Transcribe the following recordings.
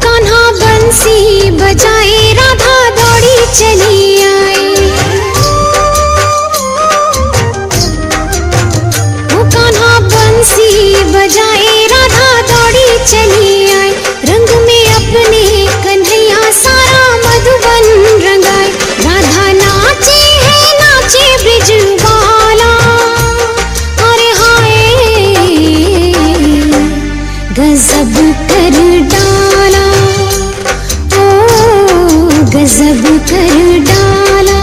कान्हा बंसी बजाए राधा दौड़ी चली आई। ओ कान्हा बंसी बजाए राधा दौड़ी चली आई। रंग में अपने कन्हैया सारा मधुबन रंगाए। राधा नाचे है नाचे ब्रिजवाला, अरे हाय गजब कर डाला, ओ गजब कर डाला।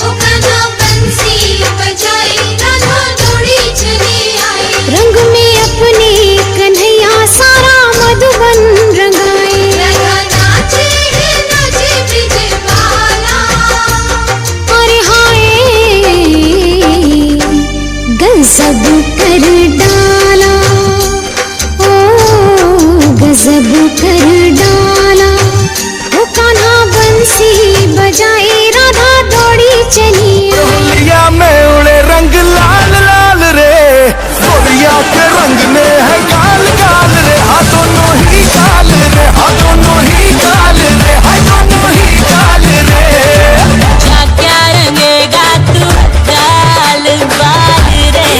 ओ कान्हा बंसी बजाए राधा दौड़ी चली आई। रंग में अपने कन्हैया सारा मधुबन रंगाए। राधा नाचे है नाचे ब्रिजवाला, अरे हाय गजब कर डाला, ओ गजब कर डाला। ओ कान्हा बंसी बजाए राधा दौड़ी चली आई। होलिया में उड़े रंग लाल लाल रे, गोरिया के रंग में है गाल गाल रे। हाँ दोनों ही गाल रे, हाँ दोनों ही गाल रे, हाँ दोनों ही गाल रे। क्या क्या रंगेगा तू गाल बाल रे,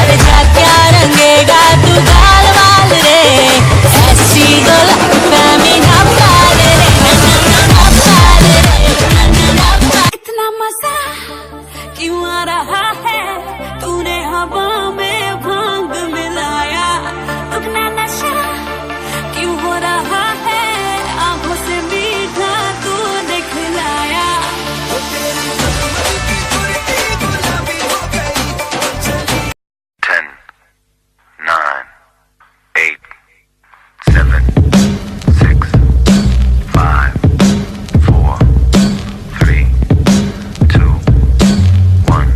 अरे क्या क्या रंगेगा तू गाल बाल रे। ऐसी गुलाबी ना पाल रे, ना पाल रे। इतना मजा क्यों आ रहा है, तूने हवा में भांग मिलाया। दुगना नशा क्यों हो रहा है, आंखों से मीठा तू दिखलाया। 10, 9, 8, 7, 6, 5, 4, 3, 2, 1.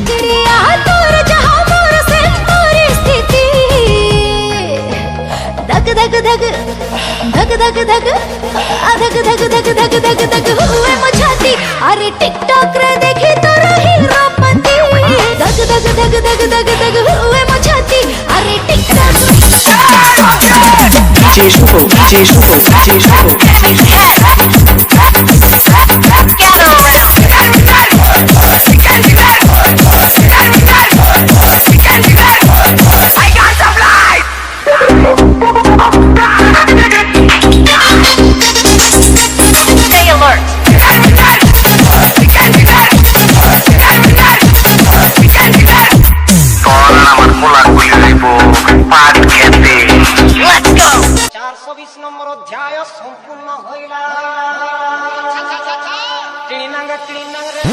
तेरा तोर जहां मोर से मोरी स्थिति, धक धक धक धक धक धक धक धक धक धक धक धक हुए मुझाती। अरे टिकटॉक रे देखी तो रही रापती। धक धक धक धक धक धक हुए मुझाती। अरे TikTok DJ Shuko, DJ Shuko, DJ Shuko, DJ Stay alert. Con la marmola guilipo, paquete. Let's go. 420 নম্বর অধ্যায় সম্পূর্ণ হইলা। টিনাঙ্গ রে